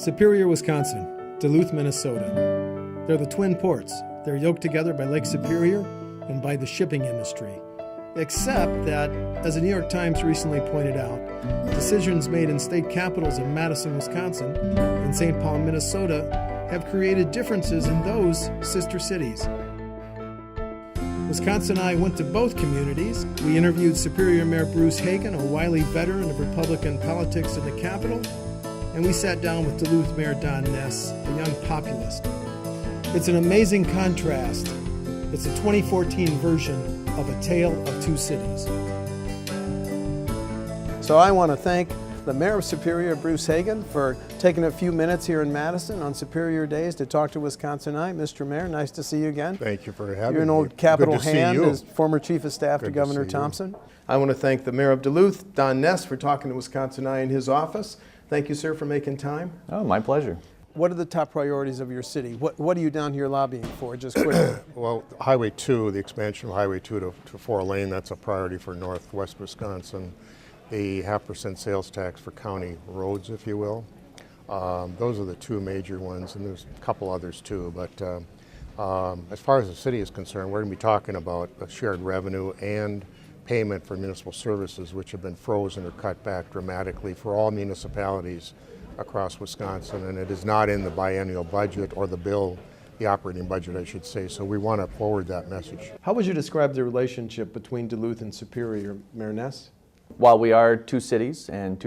Superior, Wisconsin, Duluth, Minnesota. They're the twin ports. They're yoked together by Lake Superior and by the shipping industry. Except that, as the New York Times recently pointed out, decisions made in state capitals of Madison, Wisconsin, and St. Paul, Minnesota, have created differences in those sister cities. Wisconsin and I went to both communities. We interviewed Superior Mayor Bruce Hagen, a wily veteran of Republican politics in the capital, and we sat down with Duluth Mayor Don Ness, a young populist. It's an amazing contrast. It's a 2014 version of A Tale of Two Cities. So I want to thank the Mayor of Superior, Bruce Hagen, for taking a few minutes here in Madison on Superior Days to talk to Wisconsinite. Mr. Mayor, nice to see you again. Thank you for having me. You're an old Capitol hand you. as former Chief of Staff to Governor Thompson. You. I want to thank the Mayor of Duluth, Don Ness, for talking to Wisconsinite in his office. Thank you, sir, for making time. Oh, my pleasure. What are the top priorities of your city? What are you down here lobbying for, just quickly? Well, Highway 2, the expansion of Highway 2 to 4-lane, that's a priority for northwest Wisconsin. The 0.5% sales tax for county roads, if you will. Those are the two major ones, and there's a couple others too. But as far as the city is concerned, we're going to be talking about shared revenue and payment for municipal services, which have been frozen or cut back dramatically for all municipalities across Wisconsin, and it is not in the biennial budget or the bill, the operating budget, I should say. So we want to forward that message. How would you describe the relationship between Duluth and Superior, Mayor Ness? While we are two cities and in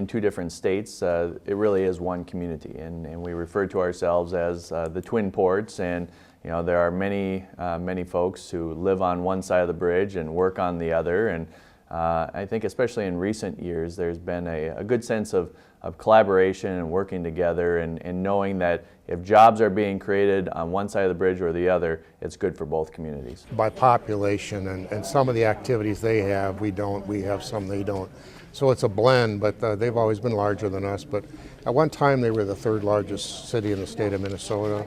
two different states, it really is one community, and we refer to ourselves as the twin ports. And you know, there are many folks who live on one side of the bridge and work on the other. And I think especially in recent years, there's been a good sense of collaboration and working together, and knowing that if jobs are being created on one side of the bridge or the other, it's good for both communities. By population and some of the activities they have, we don't. We have some they don't. So it's a blend, but they've always been larger than us. But at one time, they were the third largest city in the state of Minnesota.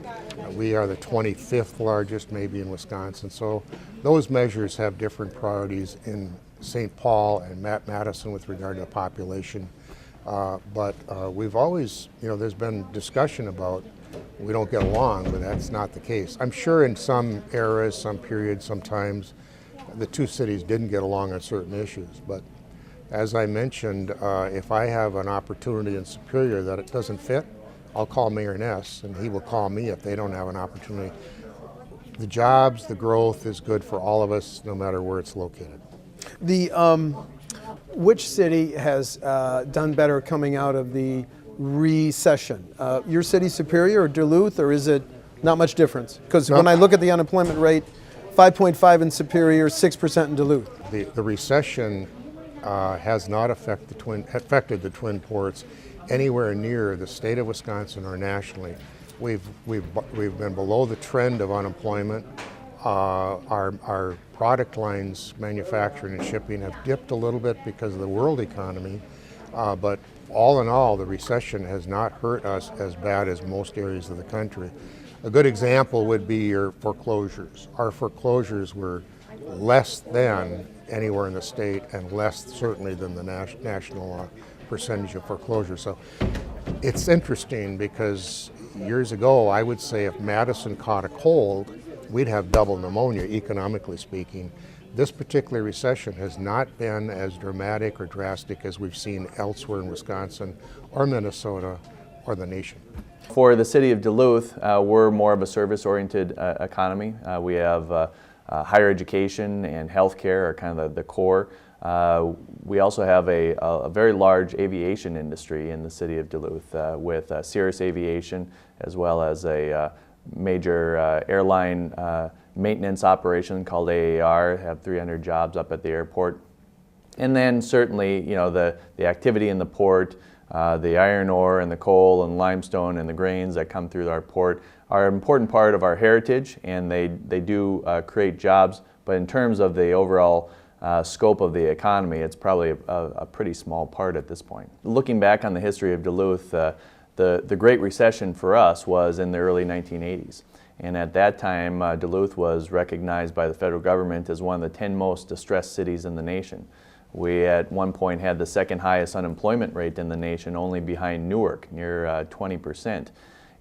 We are the 25th largest, maybe, in Wisconsin. So those measures have different priorities in St. Paul and Madison with regard to the population. But we've always, there's been discussion about we don't get along, but that's not the case. I'm sure in some eras, some periods, sometimes the two cities didn't get along on certain issues. But as I mentioned, if I have an opportunity in Superior that it doesn't fit, I'll call Mayor Ness, and he will call me if they don't have an opportunity. The jobs, the growth is good for all of us, no matter where it's located. Which city has done better coming out of the recession? Your city, Superior, or Duluth, or is it not much difference? Because when I look at the unemployment rate, 5.5 in Superior, 6% in Duluth. The recession has not affected the twin ports anywhere near the state of Wisconsin or nationally. We've been below the trend of unemployment. Our product lines, manufacturing and shipping, have dipped a little bit because of the world economy, but all in all, the recession has not hurt us as bad as most areas of the country. A good example would be your foreclosures. Our foreclosures were less than anywhere in the state and less certainly than the national percentage of foreclosures. So it's interesting because years ago, I would say if Madison caught a cold, we'd have double pneumonia, economically speaking. This particular recession has not been as dramatic or drastic as we've seen elsewhere in Wisconsin or Minnesota or the nation. For the city of Duluth, we're more of a service-oriented economy. We have higher education and healthcare are kind of the core. We also have a very large aviation industry in the city of Duluth with Cirrus Aviation, as well as a major airline maintenance operation called AAR, have 300 jobs up at the airport. And then certainly, the activity in the port, the iron ore and the coal and limestone and the grains that come through our port are an important part of our heritage, and they do create jobs. But in terms of the overall scope of the economy, it's probably a pretty small part at this point. Looking back on the history of Duluth, the Great Recession for us was in the early 1980s. And at that time, Duluth was recognized by the federal government as one of the 10 most distressed cities in the nation. We at one point had the second highest unemployment rate in the nation, only behind Newark, near 20%.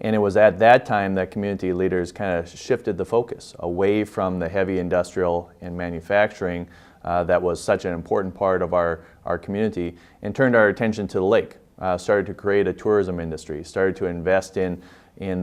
And it was at that time that community leaders kind of shifted the focus away from the heavy industrial and manufacturing that was such an important part of our community, and turned our attention to the lake. Started to create a tourism industry, started to invest in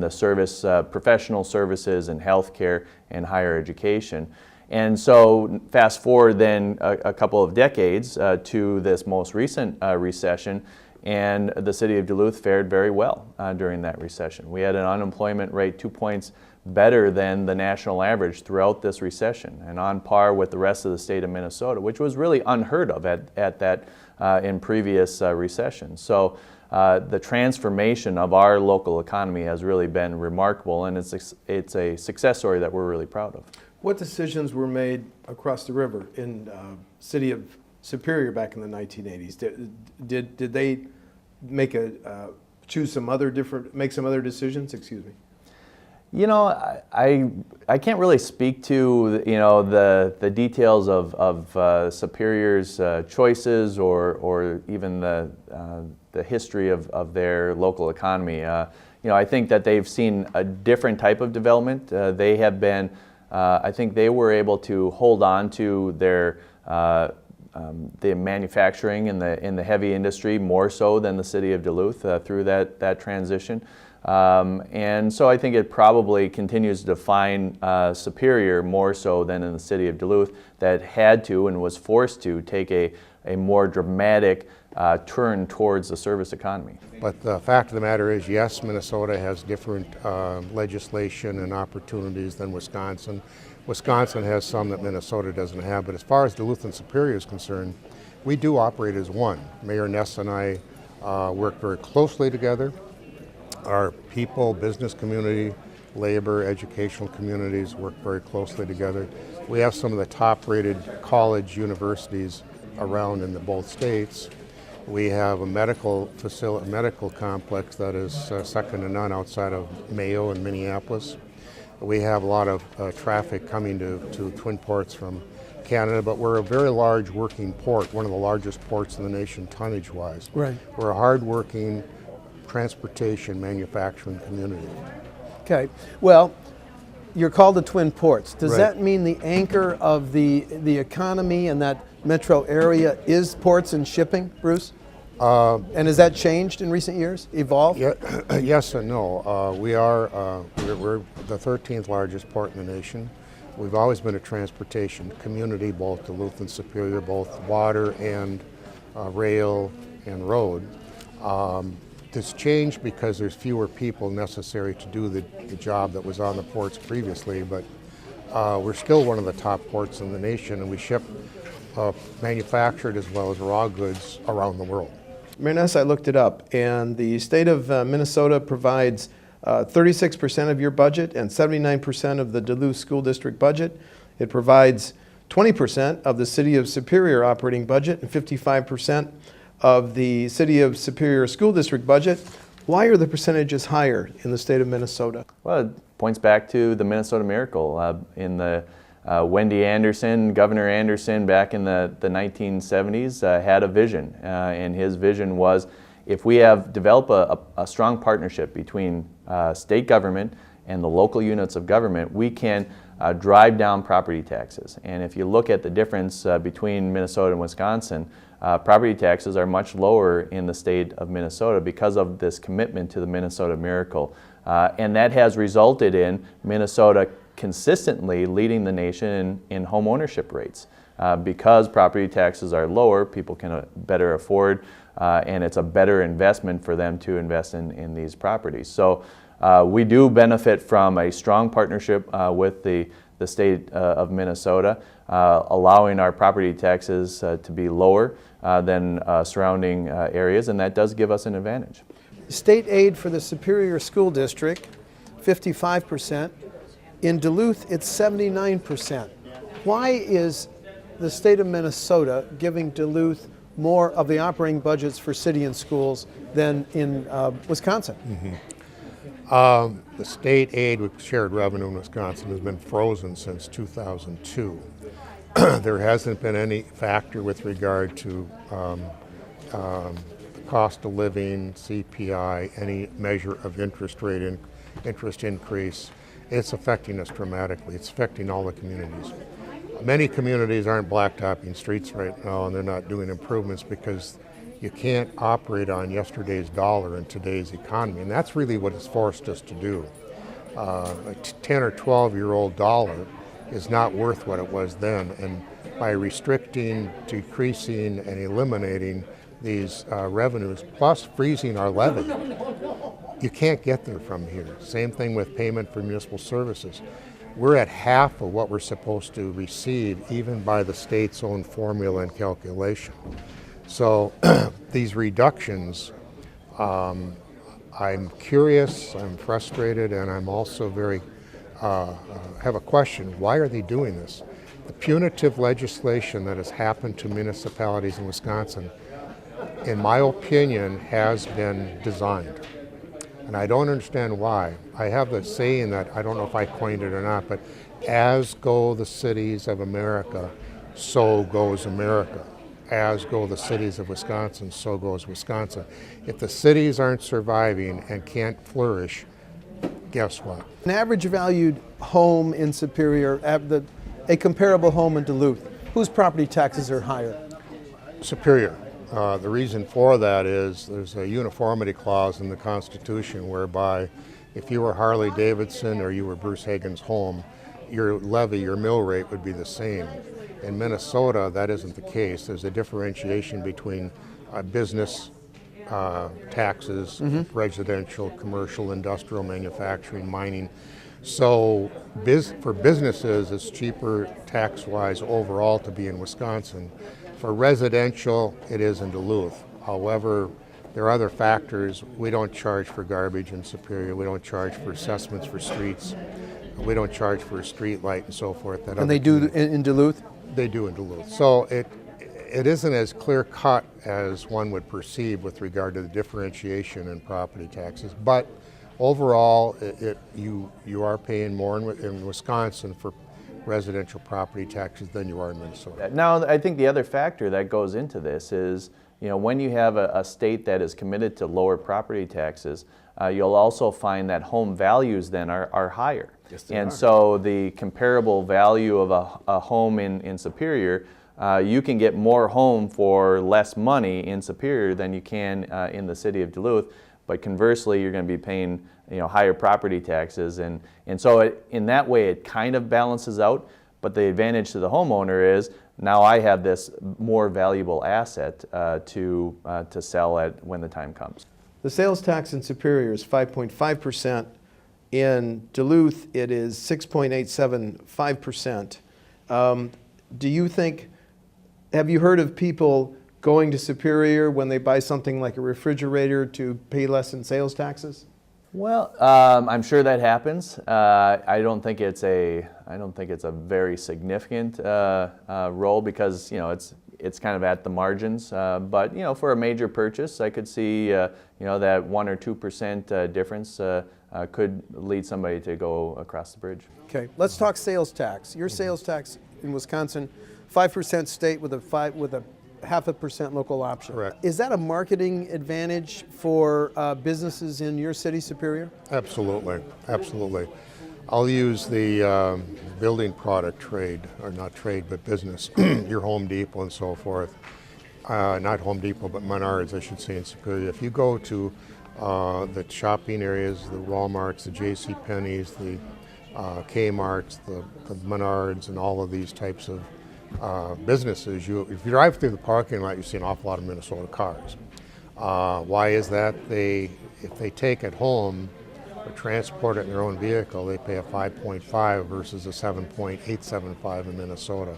the service, professional services and healthcare and higher education. And so fast forward then a couple of decades to this most recent recession, and the city of Duluth fared very well during that recession. We had an unemployment rate 2 points better than the national average throughout this recession, and on par with the rest of the state of Minnesota, which was really unheard of at that in previous recessions. So the transformation of our local economy has really been remarkable, and it's a success story that we're really proud of. What decisions were made across the river in city of Superior back in the 1980s? Did they make make some other decisions? Excuse me. You know, I can't really speak to the details of Superior's choices or even the history of their local economy. I think that they've seen a different type of development. They have been. I think they were able to hold on to their the manufacturing in the heavy industry more so than the city of Duluth through that transition. And so I think it probably continues to define Superior more so than in the city of Duluth, that had to and was forced to take a more dramatic turn towards the service economy. But the fact of the matter is, yes, Minnesota has different legislation and opportunities than Wisconsin. Wisconsin has some that Minnesota doesn't have, but as far as Duluth and Superior is concerned, we do operate as one. Mayor Ness and I work very closely together. Our people, business community, labor, educational communities work very closely together. We have some of the top-rated college universities around in both states. We have a medical complex that is second to none outside of Mayo and Minneapolis. We have a lot of traffic coming to Twin Ports from Canada, but we're a very large working port, one of the largest ports in the nation tonnage-wise. Right. We're a hard-working transportation manufacturing community. Okay. Well, you're called the Twin Ports. Does Right. that mean the anchor of the economy in that metro area is ports and shipping, Bruce? And has that changed in recent years? Evolved? Yeah, yes and no. We're the 13th largest port in the nation. We've always been a transportation community, both Duluth and Superior, both water and rail and road. This changed because there's fewer people necessary to do the job that was on the ports previously, but we're still one of the top ports in the nation, and we ship manufactured as well as raw goods around the world. Mayor Ness, I looked it up, and the state of Minnesota provides 36% of your budget and 79% of the Duluth School District budget. It provides 20% of the City of Superior operating budget and 55% of the City of Superior School District budget. Why are the percentages higher in the state of Minnesota? Well, it points back to the Minnesota Miracle. In the Wendy Anderson, Governor Anderson, back in the 1970s, had a vision, and his vision was, if we develop a strong partnership between state government and the local units of government, we can drive down property taxes. And if you look at the difference between Minnesota and Wisconsin, property taxes are much lower in the state of Minnesota because of this commitment to the Minnesota Miracle. And that has resulted in Minnesota consistently leading the nation in home ownership rates. Because property taxes are lower, people can better afford, and it's a better investment for them to invest in these properties. So we do benefit from a strong partnership with the state of Minnesota, allowing our property taxes to be lower than surrounding areas, and that does give us an advantage. State aid for the Superior School District, 55%. In Duluth, it's 79%. Why is the state of Minnesota giving Duluth more of the operating budgets for city and schools than in Wisconsin? Mm-hmm. The state aid with shared revenue in Wisconsin has been frozen since 2002. there hasn't been any factor with regard to cost of living, CPI, any measure of interest increase. It's affecting us dramatically. It's affecting all the communities. Many communities aren't blacktopping streets right now, and they're not doing improvements because you can't operate on yesterday's dollar in today's economy, and that's really what it's forced us to do. A 10 or 12-year-old dollar is not worth what it was then, and by restricting, decreasing, and eliminating these revenues, plus freezing our levy, you can't get there from here. Same thing with payment for municipal services. We're at half of what we're supposed to receive, even by the state's own formula and calculation. So these reductions, I'm curious, I'm frustrated, and I'm also very, have a question. Why are they doing this? The punitive legislation that has happened to municipalities in Wisconsin, in my opinion, has been designed. And I don't understand why. I have the saying that, I don't know if I coined it or not, but as go the cities of America, so goes America. As go the cities of Wisconsin, so goes Wisconsin. If the cities aren't surviving and can't flourish, guess what? An average valued home in Superior, a comparable home in Duluth, whose property taxes are higher? Superior. The reason for that is there's a uniformity clause in the Constitution whereby if you were Harley Davidson or you were Bruce Hagen's home, your levy, your mill rate would be the same. In Minnesota, that isn't the case. There's a differentiation between business taxes, residential, commercial, industrial, manufacturing, mining. So for businesses, it's cheaper tax-wise overall to be in Wisconsin. For residential, it is in Duluth. However, there are other factors. We don't charge for garbage in Superior. We don't charge for assessments for streets. We don't charge for a street light and so forth. And they do in Duluth? They do in Duluth. So it isn't as clear cut as one would perceive with regard to the differentiation in property taxes. But overall, you are paying more in Wisconsin for residential property taxes than you are in Minnesota. Now, I think the other factor that goes into this is, when you have a state that is committed to lower property taxes, you'll also find that home values then are higher. Yes, and so the comparable value of a home in Superior, you can get more home for less money in Superior than you can in the city of Duluth. But conversely, you're going to be paying higher property taxes, and so in that way it kind of balances out. But the advantage to the homeowner is now I have this more valuable asset to sell at when the time comes. The sales tax in Superior is 5.5%. In Duluth, it is 6.875%. Do you think, have you heard of people going to Superior when they buy something like a refrigerator to pay less in sales taxes? Well, I'm sure that happens. I don't think it's a very significant role because it's kind of at the margins. But for a major purchase, I could see that 1 or 2% difference could lead somebody to go across the bridge. Okay, let's talk sales tax. Your sales tax in Wisconsin, 5% state with a 0.5% local option. Correct. Is that a marketing advantage for businesses in your city, Superior? Absolutely, absolutely. I'll use the building product trade, or not trade, but business, your Home Depot and so forth. Not Home Depot, but Menards, I should say, in Superior. If you go to the shopping areas, the Walmarts, the JCPenney's, the Kmart's, the Menards, and all of these types of businesses, if you drive through the parking lot, you see an awful lot of Minnesota cars. Why is that? If they take it home or transport it in their own vehicle, they pay a 5.5 versus a 7.875 in Minnesota.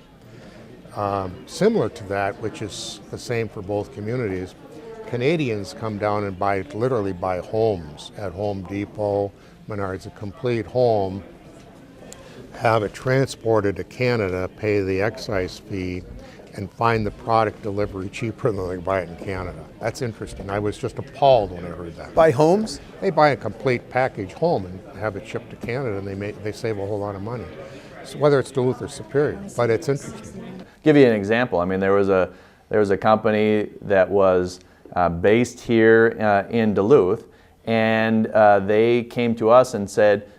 Similar to that, which is the same for both communities, Canadians come down and literally buy homes at Home Depot, Menards, a complete home, have it transported to Canada, pay the excise fee, and find the product delivery cheaper than they buy it in Canada. That's interesting. I was just appalled when I heard that. Buy homes? They buy a complete package home and have it shipped to Canada, and they save a whole lot of money. So whether it's Duluth or Superior, but it's interesting. give you an example. I mean, there was a company that was based here in Duluth, and they came to us and said,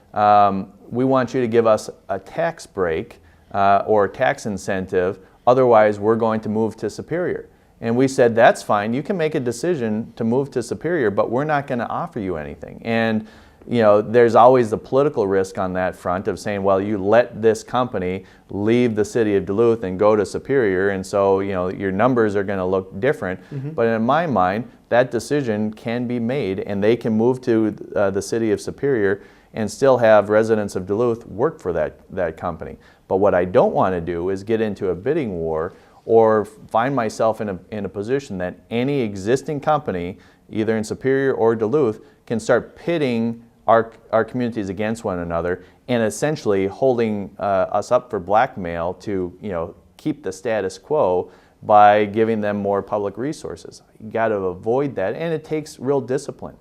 we want you to give us a tax break or tax incentive, otherwise we're going to move to Superior. And we said, that's fine, you can make a decision to move to Superior, but we're not going to offer you anything. And you know, there's always the political risk on that front of saying, well, you let this company leave the city of Duluth and go to Superior, and so you know your numbers are going to look different. But in my mind, that decision can be made, and they can move to the city of Superior and still have residents of Duluth work for that company. But what I don't want to do is get into a bidding war or find myself in a position that any existing company, either in Superior or Duluth, can start pitting our communities against one another and essentially holding us up for blackmail to, you know, keep the status quo by giving them more public resources. You got to avoid that, and it takes real discipline.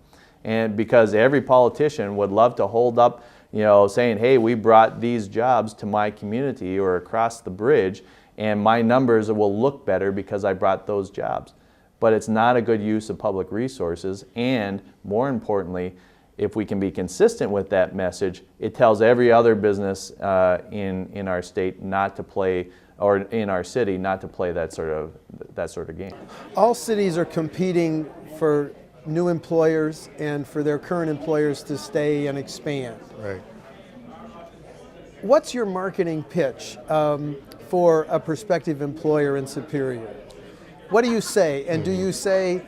And because every politician would love to hold up, you know, saying, hey, we brought these jobs to my community or across the bridge, and my numbers will look better because I brought those jobs. But it's not a good use of public resources, and more importantly, if we can be consistent with that message, it tells every other business in our state not to play, or in our city not to play that sort of game. All cities are competing for new employers and for their current employers to stay and expand. Right. What's your marketing pitch for a prospective employer in Superior? What do you say? And do you say,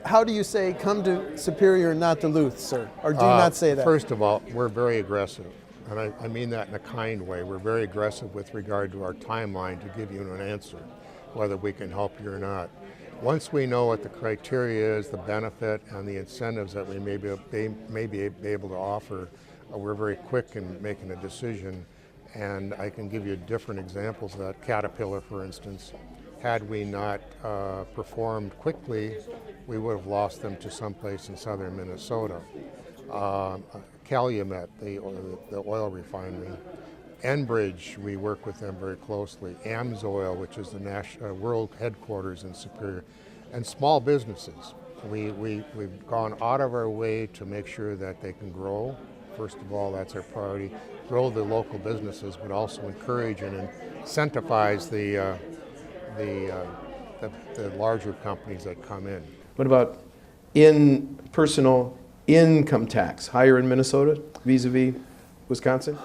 how do you say, come to Superior and not Duluth, sir? Or do you not say that? First of all, we're very aggressive. And I mean that in a kind way. We're very aggressive with regard to our timeline to give you an answer, whether we can help you or not. Once we know what the criteria is, the benefit, and the incentives that we may be able to offer, we're very quick in making a decision. And I can give you different examples of that. Caterpillar, for instance. Had we not performed quickly, we would have lost them to someplace in southern Minnesota. Calumet, the oil refinery. Enbridge, we work with them very closely. Amsoil, which is the world headquarters in Superior. And small businesses. We've gone out of our way to make sure that they can grow. First of all, that's our priority. Grow the local businesses, but also encourage and incentivize the larger companies that come in. What about personal income tax, higher in Minnesota vis-a-vis Wisconsin?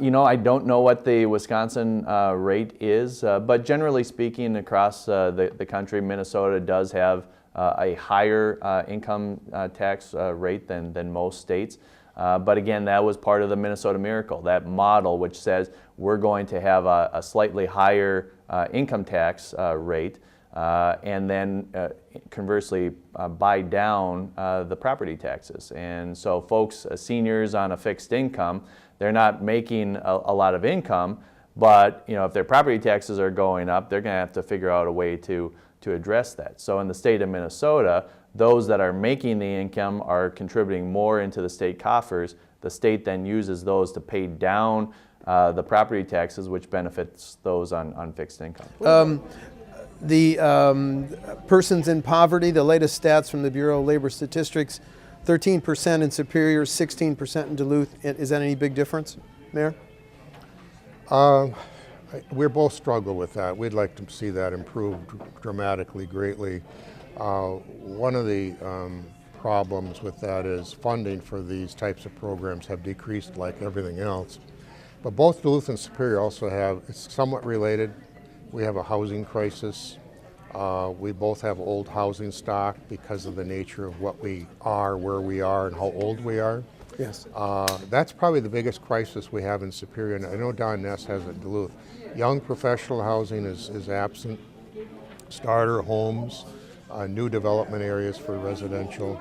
You know, I don't know what the Wisconsin rate is, but generally speaking across the country, Minnesota does have a higher income tax rate than most states. But again, that was part of the Minnesota Miracle, that model which says we're going to have a slightly higher income tax rate and then conversely buy down the property taxes. And so folks, seniors on a fixed income, they're not making a lot of income, but you know, if their property taxes are going up, they're going to have to figure out a way to address that. So in the state of Minnesota, those that are making the income are contributing more into the state coffers. The state then uses those to pay down the property taxes, which benefits those on fixed income. The persons in poverty, the latest stats from the Bureau of Labor Statistics, 13% in Superior, 16% in Duluth. Is that any big difference, Mayor? We both struggle with that. We'd like to see that improve dramatically, greatly. One of the problems with that is funding for these types of programs have decreased like everything else. But both Duluth and Superior also have, it's somewhat related. We have a housing crisis. We both have old housing stock because of the nature of what we are, where we are, and how old we are. Yes. That's probably the biggest crisis we have in Superior, and I know Don Ness has it in Duluth. Young professional housing is absent. Starter homes, new development areas for residential,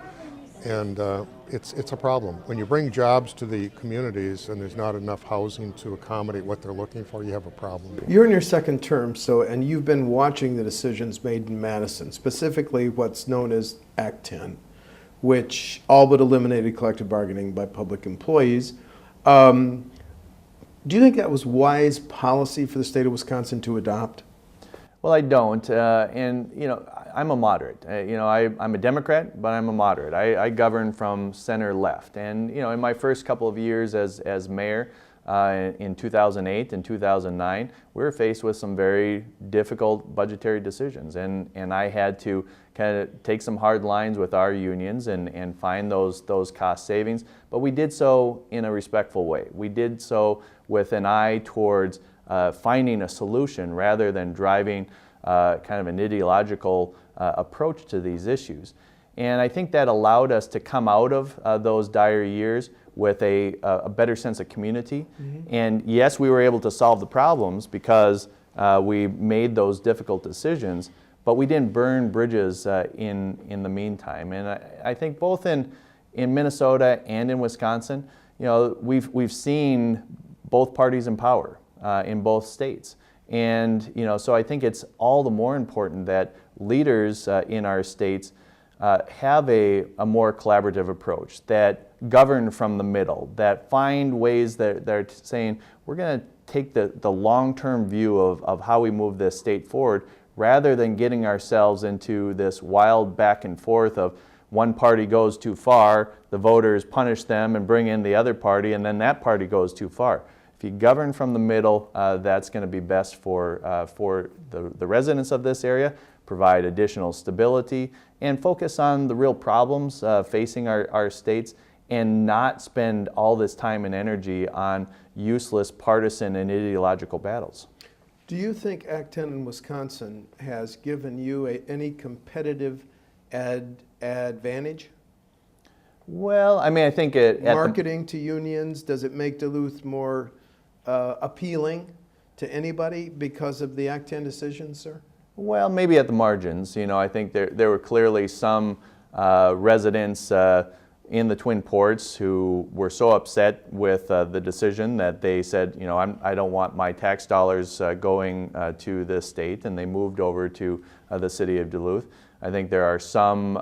and it's a problem. When you bring jobs to the communities and there's not enough housing to accommodate what they're looking for, you have a problem. You're in your second term, and you've been watching the decisions made in Madison, specifically what's known as Act 10, which all but eliminated collective bargaining by public employees. Do you think that was wise policy for the state of Wisconsin to adopt? Well, I don't, and I'm a moderate. I'm a Democrat, but I'm a moderate. I govern from center left, and in my first couple of years as mayor in 2008 and 2009, we were faced with some very difficult budgetary decisions, and I had to kind of take some hard lines with our unions and find those cost savings. But we did so in a respectful way. We did so with an eye towards finding a solution rather than driving kind of an ideological approach to these issues. And I think that allowed us to come out of those dire years with a better sense of community. Mm-hmm. And yes, we were able to solve the problems because we made those difficult decisions, but we didn't burn bridges in the meantime. And I think both in Minnesota and in Wisconsin, we've seen both parties in power in both states. And so I think it's all the more important that leaders in our states have a more collaborative approach, that govern from the middle, that find ways that they're saying, we're going to take the long-term view of how we move this state forward, rather than getting ourselves into this wild back and forth of one party goes too far, the voters punish them and bring in the other party, and then that party goes too far. If you govern from the middle, that's going to be best for the residents of this area, provide additional stability, and focus on the real problems facing our states, and not spend all this time and energy on useless partisan and ideological battles. Do you think Act 10 in Wisconsin has given you any competitive advantage? Well, I mean, I think marketing to unions, does it make Duluth more appealing to anybody because of the Act 10 decision, sir? Well, maybe at the margins. I think there were clearly some residents in the Twin Ports who were so upset with the decision that they said, I don't want my tax dollars going to this state, and they moved over to the city of Duluth. I think there are some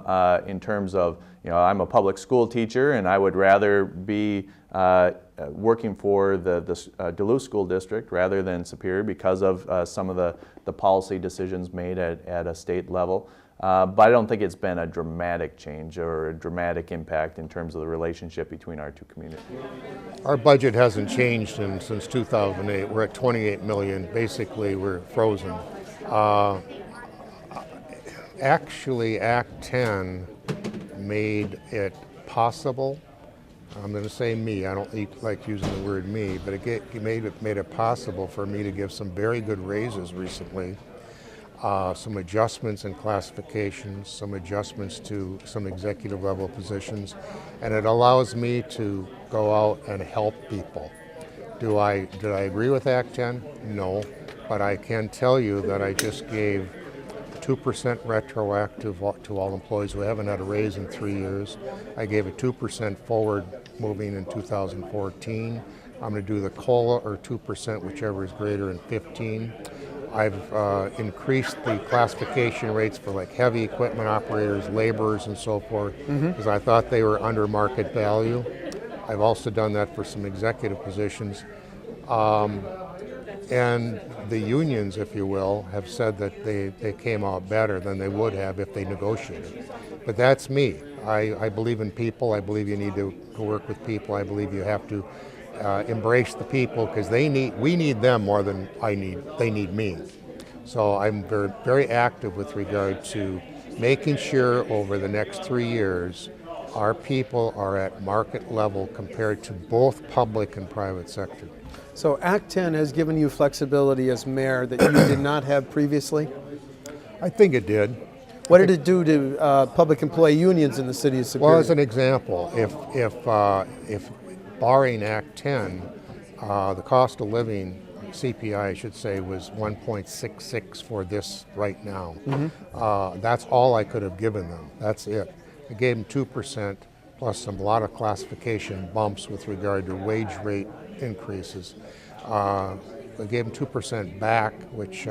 in terms of, I'm a public school teacher, and I would rather be working for the Duluth School District rather than Superior because of some of the policy decisions made at a state level. But I don't think it's been a dramatic change or a dramatic impact in terms of the relationship between our two communities. Our budget hasn't changed since 2008. We're at 28 million. Basically, we're frozen. Actually, Act 10 made it possible. I'm going to say me. I don't like using the word me, but it made it possible for me to give some very good raises recently. Some adjustments in classifications, some adjustments to some executive level positions, and it allows me to go out and help people. Did I agree with Act 10? No, but I can tell you that I just gave 2% retroactive to all employees who haven't had a raise in 3 years. I gave a 2% forward moving in 2014. I'm going to do the COLA or 2%, whichever is greater, in 15. I've increased the classification rates for like heavy equipment operators, laborers, and so forth, because I thought they were under market value. I've also done that for some executive positions. And the unions, if you will, have said that they came out better than they would have if they negotiated. But that's me. I believe in people. I believe you need to work with people. I believe you have to embrace the people, because we need them more than they need me. So I'm very, very active with regard to making sure over the next 3 years our people are at market level compared to both public and private sector. So Act 10 has given you flexibility as mayor that you did not have previously? I think it did. What did it do to public employee unions in the city of Superior? Well, as an example, if barring Act 10, the cost of living, CPI I should say, was 1.66 for this right now. That's all I could have given them. That's it. I gave them 2% plus a lot of classification bumps with regard to wage rate increases. I gave them 2% back, which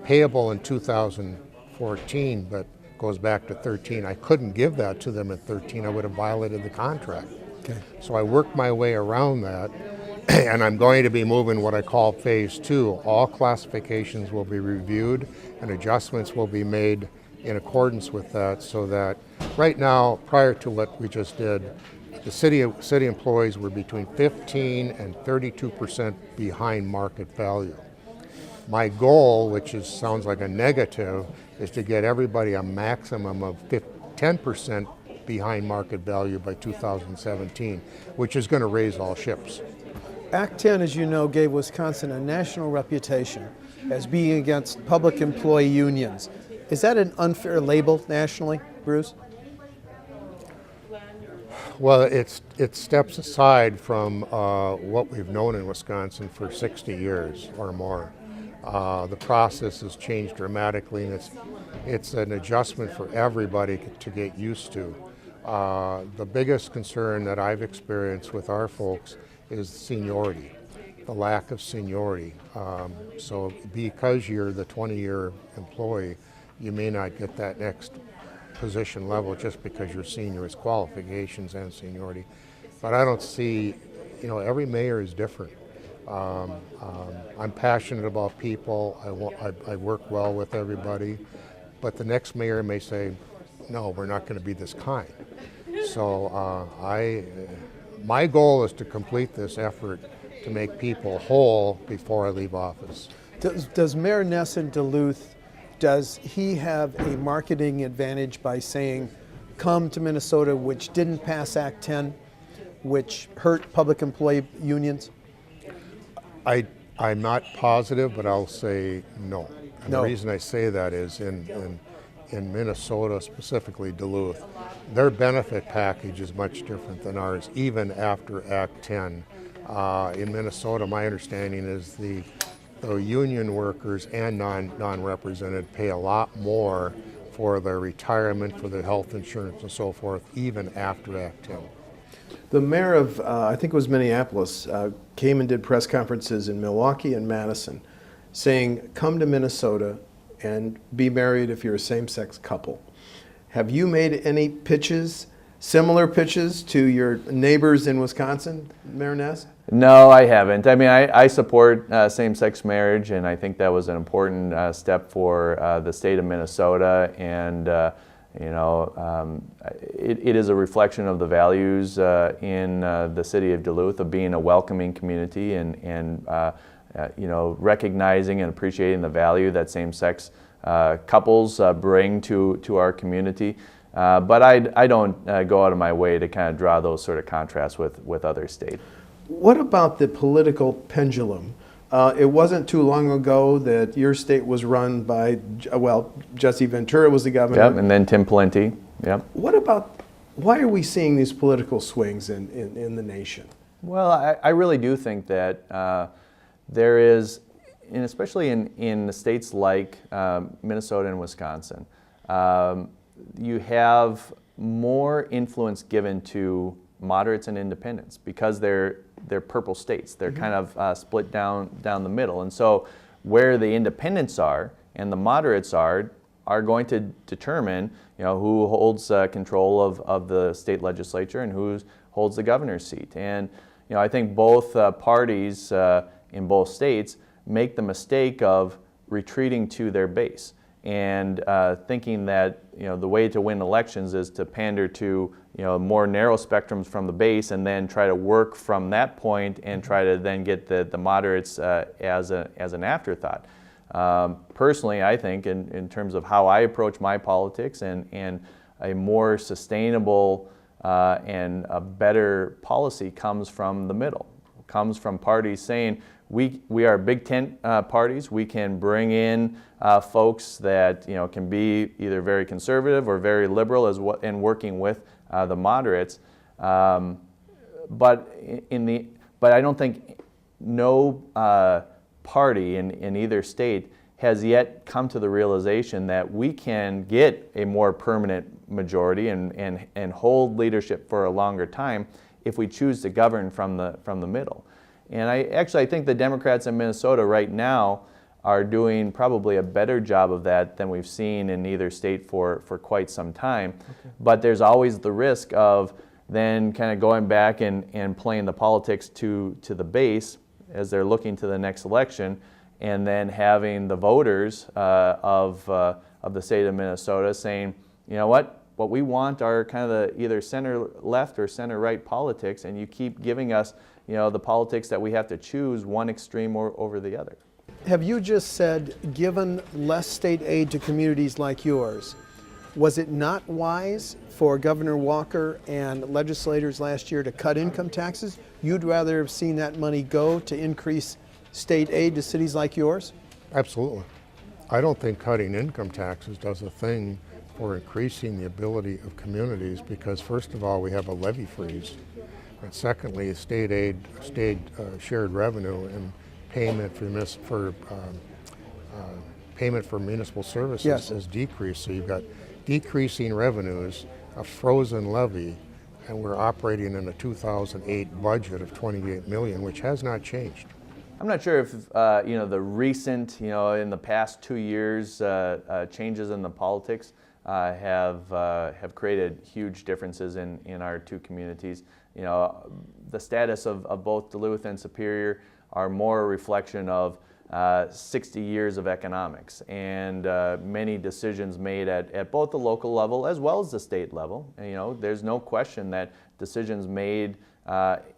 payable in 2014, but goes back to 13. I couldn't give that to them at 13. I would have violated the contract. Okay. So I worked my way around that, and I'm going to be moving what I call phase 2. All classifications will be reviewed and adjustments will be made in accordance with that, so that right now, prior to what we just did, the city employees were between 15 and 32% behind market value. My goal, which sounds like a negative, is to get everybody a maximum of 10% behind market value by 2017, which is going to raise all ships. Act 10, as you know, gave Wisconsin a national reputation as being against public employee unions. Is that an unfair label nationally, Bruce? Well, it steps aside from what we've known in Wisconsin for 60 years or more. The process has changed dramatically, and it's an adjustment for everybody to get used to. The biggest concern that I've experienced with our folks is seniority, the lack of seniority. So because you're the 20-year employee, you may not get that next position level just because you're senior. It's qualifications and seniority. But I don't see, every mayor is different. I'm passionate about people. I work well with everybody. But the next mayor may say, no, we're not going to be this kind. So my goal is to complete this effort to make people whole before I leave office. Does Mayor Ness in Duluth, does he have a marketing advantage by saying, come to Minnesota, which didn't pass Act 10, which hurt public employee unions? I'm not positive, but I'll say no. And No. The reason I say that is in Minnesota, specifically Duluth, their benefit package is much different than ours, even after Act 10. In Minnesota, my understanding is the union workers and non-represented pay a lot more for their retirement, for their health insurance and so forth, even after Act 10. The mayor of, I think it was Minneapolis, came and did press conferences in Milwaukee and Madison saying, come to Minnesota and be married if you're a same-sex couple. Have you made any pitches, similar pitches to your neighbors in Wisconsin, Mayor Ness? No, I haven't. I mean, I support same-sex marriage, and I think that was an important step for the state of Minnesota. And it is a reflection of the values in the city of Duluth of being a welcoming community and recognizing and appreciating the value that same-sex couples bring to our community. But I don't go out of my way to kind of draw those sort of contrasts with other states. What about the political pendulum? It wasn't too long ago that your state was run by, Jesse Ventura was the governor. Yep, and then Tim Pawlenty. Yep. Why are we seeing these political swings in the nation? Well, I really do think that there is, and especially in the states like Minnesota and Wisconsin, you have more influence given to moderates and independents because they're purple states. They're kind of split down the middle. And so where the independents are and the moderates are going to determine who holds control of the state legislature and who holds the governor's seat. And I think both parties in both states make the mistake of retreating to their base and thinking that the way to win elections is to pander to more narrow spectrums from the base and then try to work from that point and try to then get the moderates as an afterthought. Personally, I think in terms of how I approach my politics and a more sustainable and a better policy comes from the middle, comes from parties saying we are big tent parties. We can bring in folks that can be either very conservative or very liberal in working with the moderates, but I don't think no party in either state has yet come to the realization that we can get a more permanent majority and hold leadership for a longer time if we choose to govern from the middle. And I think the Democrats in Minnesota right now are doing probably a better job of that than we've seen in either state for quite some time. Okay. But there's always the risk of then kind of going back and playing the politics to the base as they're looking to the next election, and then having the voters of the state of Minnesota saying, you know what we want are kind of the either center left or center right politics, and you keep giving us the politics that we have to choose one extreme over the other. Have you just said, given less state aid to communities like yours, was it not wise for Governor Walker and legislators last year to cut income taxes? You'd rather have seen that money go to increase state aid to cities like yours? Absolutely. I don't think cutting income taxes does a thing for increasing the ability of communities, because first of all, we have a levy freeze. And secondly, state aid, shared revenue and payment for municipal services has decreased. So you've got decreasing revenues, a frozen levy, and we're operating in a 2008 budget of $28 million, which has not changed. I'm not sure if the recent, in the past 2 years, changes in the politics have created huge differences in our two communities. The status of both Duluth and Superior are more a reflection of 60 years of economics and many decisions made at both the local level as well as the state level. And, there's no question that decisions made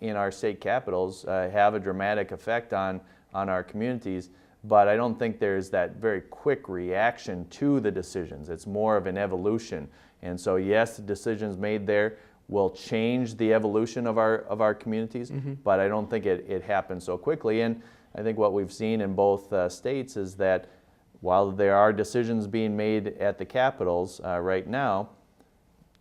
in our state capitals have a dramatic effect on our communities, but I don't think there's that very quick reaction to the decisions. It's more of an evolution. And so yes, the decisions made there will change the evolution of our communities, but I don't think it happens so quickly. And I think what we've seen in both states is that while there are decisions being made at the capitals right now,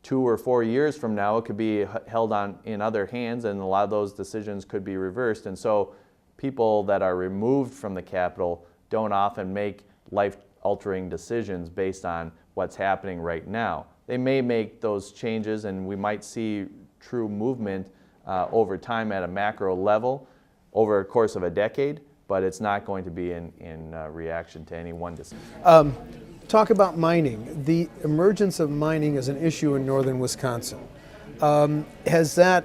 2 or 4 years from now, it could be held in other hands, and a lot of those decisions could be reversed. And so people that are removed from the Capitol don't often make life-altering decisions based on what's happening right now. They may make those changes, and we might see true movement over time at a macro level over a course of a decade, but it's not going to be in reaction to any one decision. Talk about mining. The emergence of mining is an issue in northern Wisconsin. Has that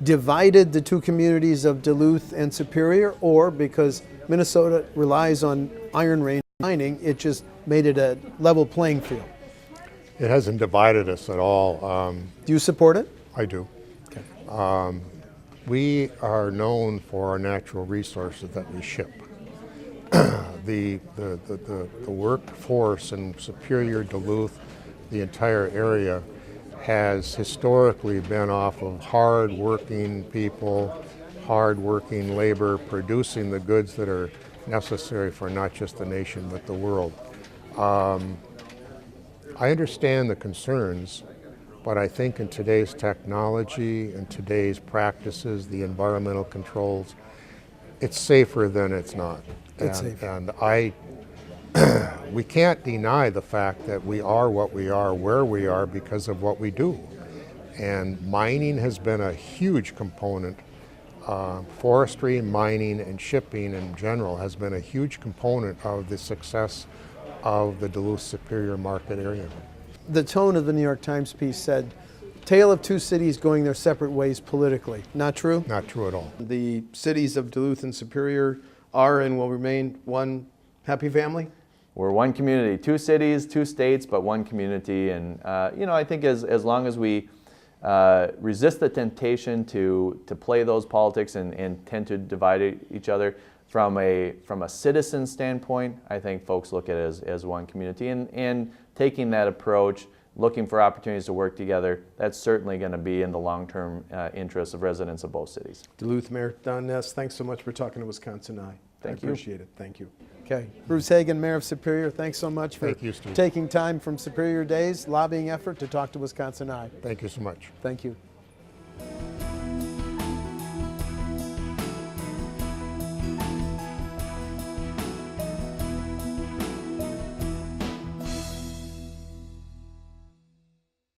divided the two communities of Duluth and Superior, or because Minnesota relies on iron range mining, it just made it a level playing field? It hasn't divided us at all. Do you support it? I do. Okay. We are known for our natural resources that we ship. The workforce in Superior, Duluth, the entire area has historically been off of hard-working people, hard-working labor, producing the goods that are necessary for not just the nation but the world. I understand the concerns, but I think in today's technology and today's practices, the environmental controls, it's safer than it's not. It's safer. And we can't deny the fact that we are what we are, where we are, because of what we do. And mining has been a huge component. Forestry, mining, and shipping in general has been a huge component of the success of the Duluth Superior market area. The tone of the New York Times piece said, "Tale of two cities going their separate ways politically." Not true? Not true at all. The cities of Duluth and Superior are and will remain one happy family? We're one community, 2 cities, 2 states, but one community. And I think as long as we resist the temptation to play those politics and tend to divide each other from a citizen standpoint, I think folks look at it as one community. And taking that approach, looking for opportunities to work together, that's certainly going to be in the long-term interests of residents of both cities. Duluth Mayor Don Ness, thanks so much for talking to Wisconsin Eye. Thank you. I appreciate it. Thank you. Okay. Bruce Hagen, Mayor of Superior, thanks so much for Thank you, Steve. taking time from Superior Days lobbying effort to talk to Wisconsin Eye. Thank you so much. Thank you.